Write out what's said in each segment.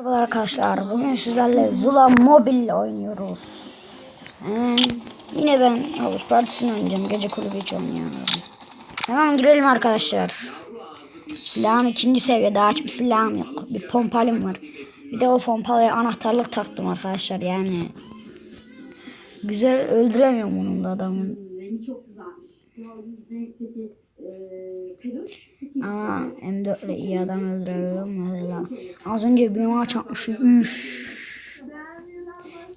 Merhaba arkadaşlar. Bugün sizlerle Zula Mobile oynuyoruz. Yine ben havuz partisini oynayacağım. Gece kulübü hiç oynayamıyorum. Hemen girelim arkadaşlar. Silahım 2. seviyede. Hiçbir silahım yok. Bir pompalım var. Bir de o pompalıya anahtarlık taktım arkadaşlar. Yani güzel öldüremiyorum onun da adamın. Çok güzelmiş. Ama M4 ile iyi adam öldürüyorum. Az önce bir maç atmışım. Üf.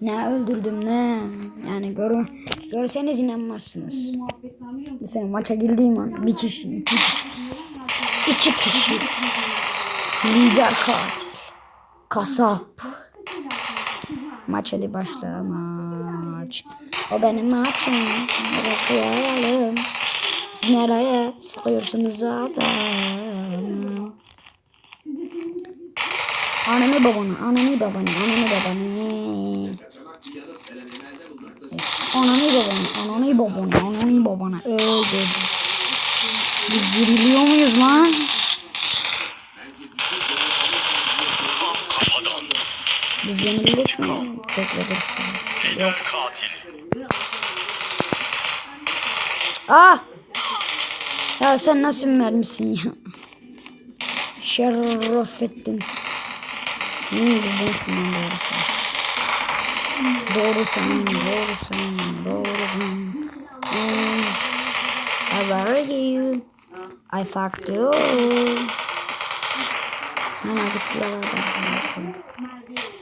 Ne öldürdüm ne. Yani görseniz inanmazsınız. Mesela maça girdiğim an bir kişi, iki kişi. Lider katil. Kasap. Maç hadi başla maç. O benim maçım. Bırakayalım. Siz nereye sıkıyorsunuz adam? Ananı babanı, ananı babanı, ananı babanı. Ananı babanı, ananı babanı, ananı babanı. Öldü. Biz yeniliyor muyuz lan? Biz yenildik mi? Bekledik. Yok. Ah! Ya sen nasıl mermisin ya? Şerefettin. Bizdensin doğru sen. Doğru. I buried you. I fucked you. Ana gittiler oradan.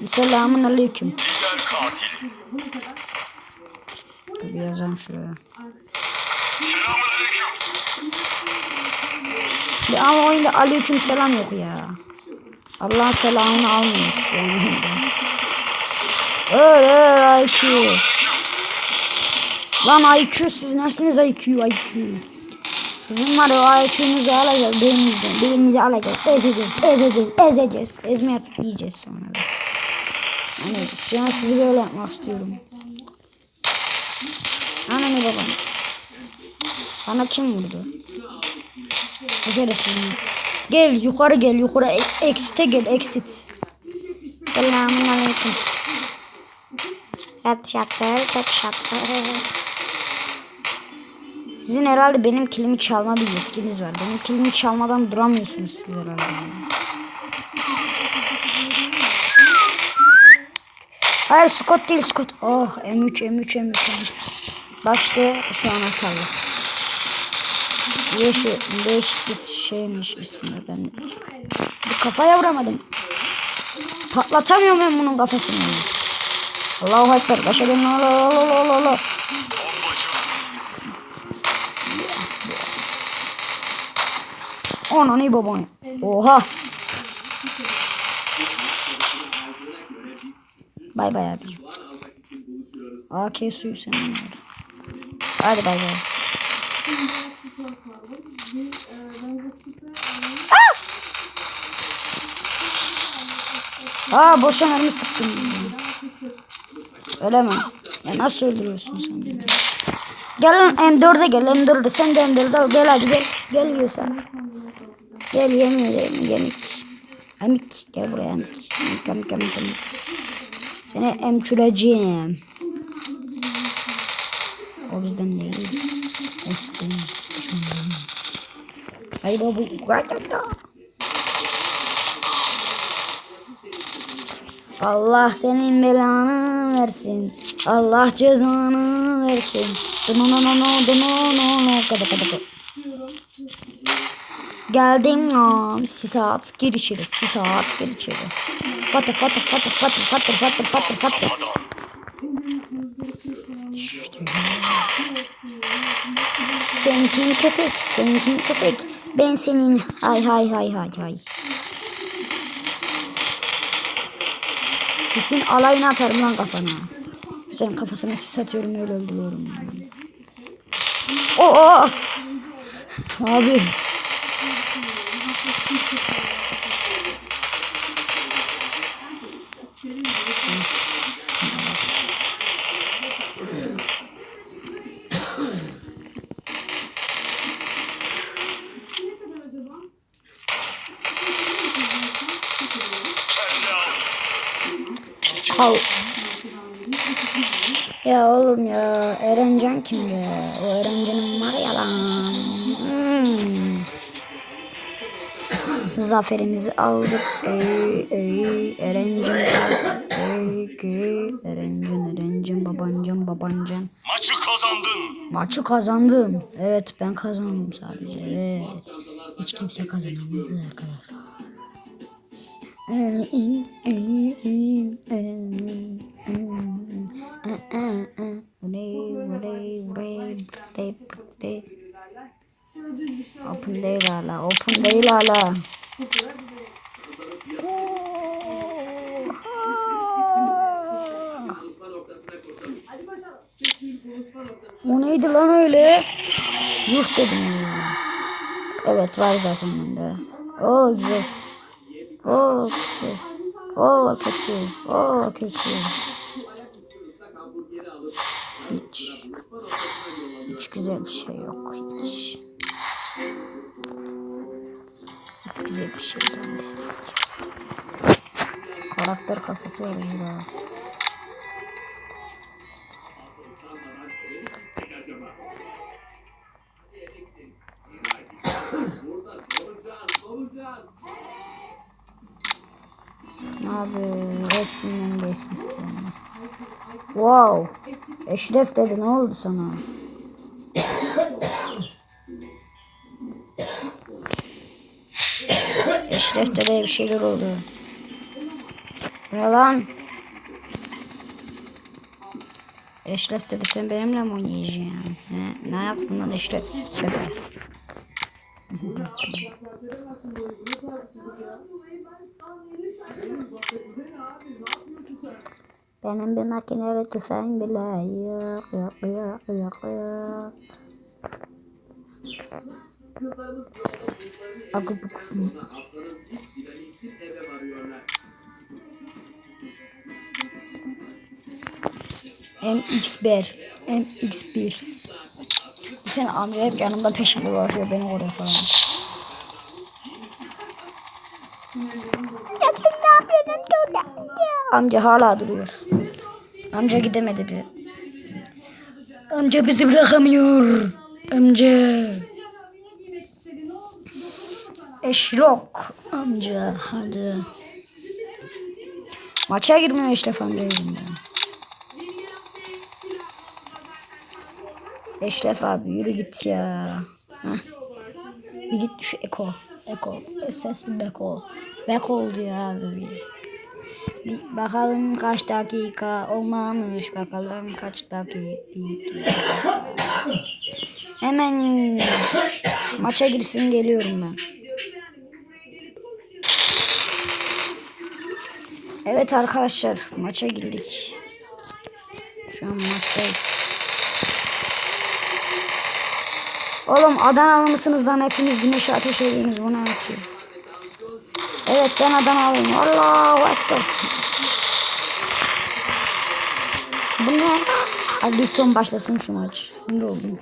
Selamun aleyküm. Dur yazayım şuraya. Ama oyunda aleyküm selam yok ya. Allah'ın selamını almıyoruz. Öyle IQ. Lan IQ siz nesiniz IQ? Bizim var ya IQ'muzu alacağız belimizi alacağız. Ezeceğiz. Ezme yapıp yiyeceğiz sonra da. Yani şu an sizi böyle yapmak istiyorum. Ananı babam. Bana kim vurdu? Bu şerefsizim. Gel yukarı exit'e gel exit. Selamun aleyküm. Tek şatlar. Sizin herhalde benim kilimi çalma bir yetkiniz var. Benim kilimi çalmadan duramıyorsunuz siz herhalde. Hayır Scott değil Scott. Oh M3. Bak işte şu anahtarlık. Yeşil değişik bir şeymiş ismi ben. Bu kafaya vuramadım. Patlatamıyorum ben bunun kafasını. Allahu Ekber. Başarın Allah. Ananı babanı. Oha. Bay bay abicim. AK suyu sen var. Hadi bay bay. Boşa mermi sıktım. Öyle mi? Ya nasıl öldürüyorsun sen beni? Gel M4'e gel M4'e sen de M4'e al gel hadi gel. Gel yiyorsan. Gel yemiyor. Amik gel buraya amik. Seni emçüreceğim. O bizden değil. O sizden. Hayır bu kadar. Allah senin belanı versin. Allah cezanı versin. Kada. Geldim ya. Sisat gir içeri. Fatır. Senkin köpek. Ben senin. Hay. Sisin alayını atarım lan kafana. Senin kafasına sis atıyorum öyle öldürüyorum. Abi. Çal. Ya oğlum ya. Erencan kim ya? O Erencan'ın var ya lan. Zaferimizi aldık. Ey Erencan. Erencan babancan. Maçı kazandın. Evet ben kazandım sadece. Evet. Hiç kimse kazanamadı arkadaşlar. Open değil hala. Open değil hala. O neydi lan öyle? Yuh dedim ya. Evet var zaten bende. Oo güzel. Oo kötü. Oo kötü. Oo kötü. Hiç güzel bir şey yok. Hiç güzel bir şey gelmesin. Karakter kasası var burada. Abi hepsinden geçsin istiyorum. Wow. Eşref dedi ne oldu sana? Eşref dedi bir şeyler oldu. Ne lan? Eşref dedi sen benimle mi oynayacaksın? Ne yaptın lan Eşref? Benim bir makineli tüfeğim bile yok. MX1 Bu sene amca hep yanımda peşimde dolaşıyor beni oraya falan. Amca hala duruyor. Amca gidemedi bize. Amca bizi bırakamıyor. Amca. Eşrok amca hadi. Maça girmiyor Eşref amca yüzünden. Eşref abi yürü git ya. Heh. Bir git şu Eko. Sesli Beko. Beko oldu ya abi. Bakalım kaç dakika olmamış. Bakalım kaç dakika. Hemen maça girsin geliyorum ben. Evet arkadaşlar maça girdik. Şu an maçtayız. Oğlum Adanalı mısınız lan hepiniz güneşe ateş ediyorsunuz bu ne yapıyor? Evet ben Adanalıyım. Allahu Ekber. Bu ne? Hadi lütfen başlasın şu maç. Sinir oldum.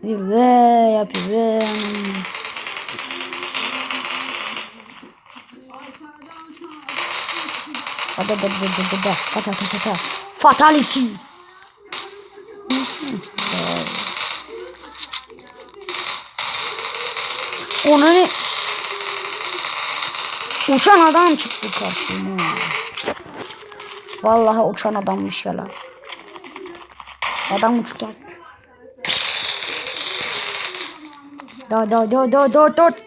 Diyor ve yapıyor ve. Fatality. Ona ne? Uçan adam çıktı karşıma. Vallahi uçan adammış ya lan. Adam uçtu.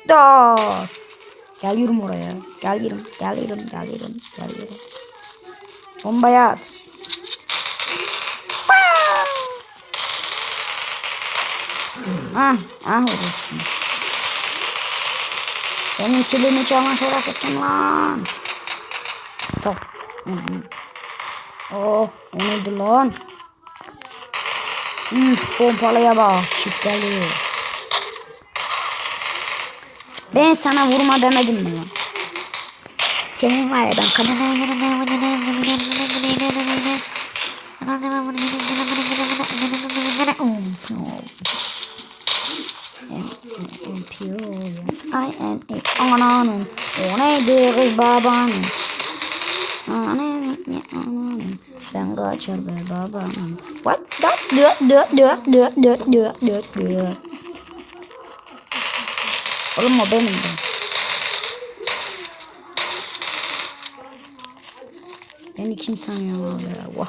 Da. Geliyorum oraya. Geliyorum. Bombaya at. Vurursun. Benim kilimi çalan şerefsiz kim lan? Top. Oh, o neydi lan? Pompalıya bak. Çifteli. Ben sana vurma demedim mi lan? Senin var ya ben Ananın o neydi kız babanın kaçar be baba. What? Dö. Oğlum o benim de. Beni kim sanıyor abi ya? Vah.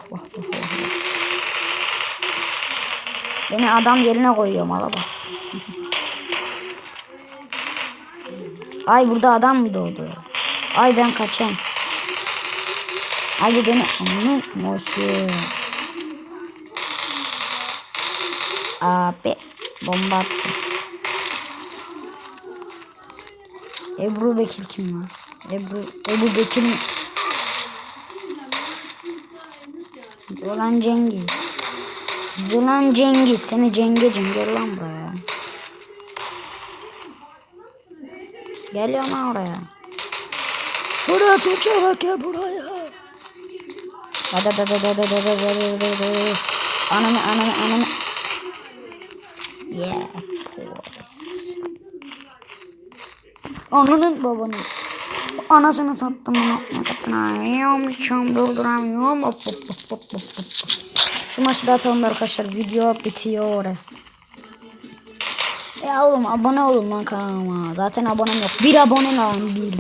Beni adam yerine koyuyor mala bak. Ay burada adam mı doğdu? Ay ben kaçayım. Hadi beni moşu. Abi bomba attı. Ebru Bekir kim var? Ebru Bekir mi? Zolan Cengiz. Seni Cengecim gel lan buraya. Geliyorum lan oraya. Fırat uçarak ya buraya. Hadi. Ananı. Yeah, boys. Ananın babanın. Anasını sattım bunu. Durduramıyorum. Şu maçı da atalım arkadaşlar. Video bitiyor. Ya oğlum abone olun lan kanalıma. Zaten abonem yok. Bir abone lan bir.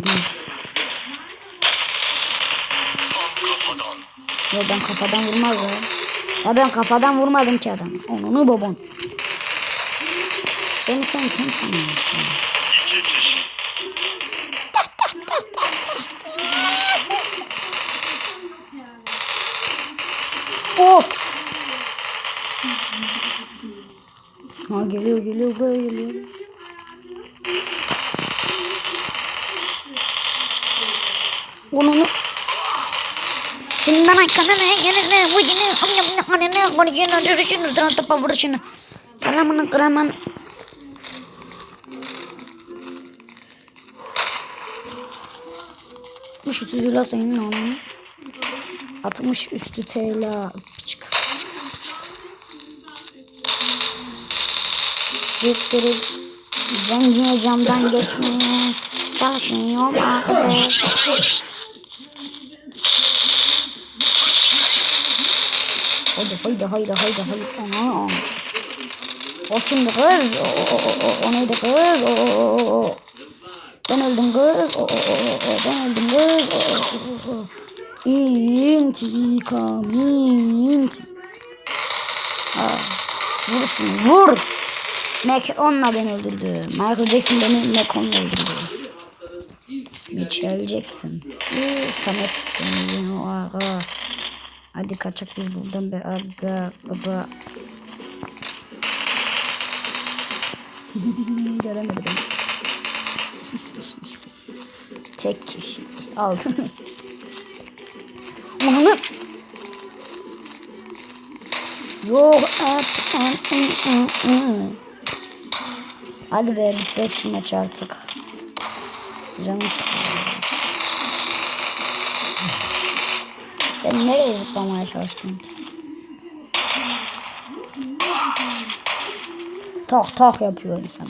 Ya ben kafadan vurmaz ya. Ya ben kafadan vurmadım ki adam. Onu babam. Beni sen kim sanıyorsun? Oh! Ha geliyor buraya geliyor. Onu senin bana kanına yerine bu yine anne bunu yine düşürürsün topa vurursun. Selamını kıraman. Bu şu tüzüyle senin onu. 60 üstü TL. Ben yine camdan geçmeye çalışıyorum arkadaş. Haydi. Ana. O kimdi kız? O neydi kız? Ben öldüm kız. Ben öldüm kız. İntikam. Vur şunu vur. Mac onunla beni öldürdü. Michael Jackson beni Mac onunla öldürdü. Michael Jackson. Samet seni o aga. Hadi kaçak biz buradan be aga baba. Göremedi beni. Tek kişi aldım. Onu yok hadi be bitirek şu maçı artık. Canım sıkılıyor. Ben nereye zıplamaya çalıştım ki? Tak yapıyor insan.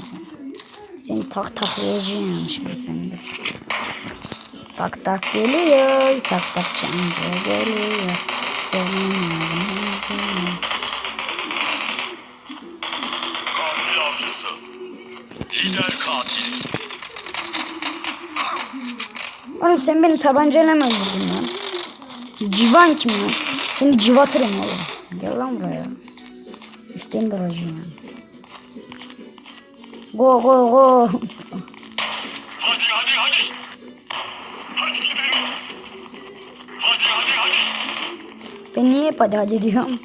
Seni taklayacağım şimdi seni de. Tak geliyor. Tak çanca geliyor. Senin katil avcısı. Lider katil. Oğlum sen beni tabancayla mı öldürdün lan? Civan kim lan? Seni civatırım oğlum. Gel lan buraya. Üstten duracağım. Go. Hadi. Hadi gidelim. Hadi. Ben niye hep hadi diyorum?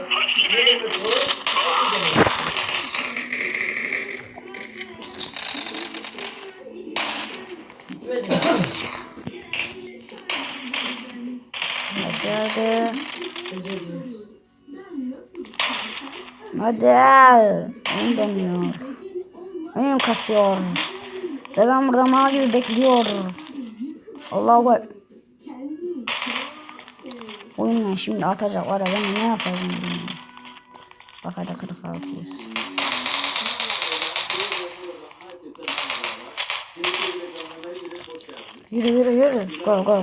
Hadi gidelim. Hadi. Oyun dönüyor. Oyun kasıyor. Ve ben burada mal gibi bekliyorum. Allahu Ekber. Oyunla şimdi atacak var ya ben ne yapayım bilmiyorum. Bak hadi 46'yız. Yürü. Go.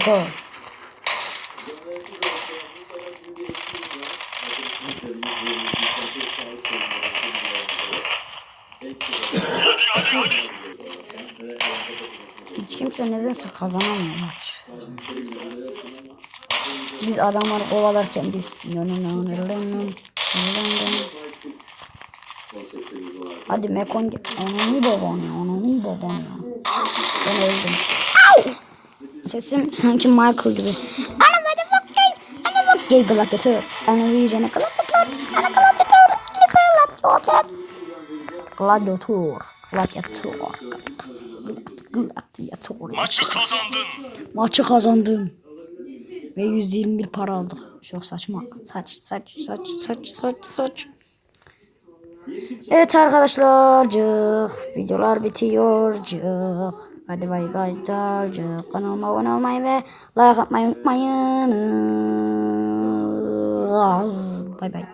hadi. Hiç kimse nedense kazanamıyor maç. Biz adamları kovalarken biz hadi Mekon onu iyi baban ya. Ben öldüm. Au! Sesim sanki Michael gibi. Ana bak gay gladyatör. Ana vijene gladyatör. Ana gladyatör. Gladyatör. Maçı kazandın. Maçı kazandım. Ve 121 para aldık. Çok saçma. Saç. Evet arkadaşlar. Videolar bitiyor. Hadi bay bay. Kanalıma abone olmayı ve like atmayı unutmayın. Bay bay.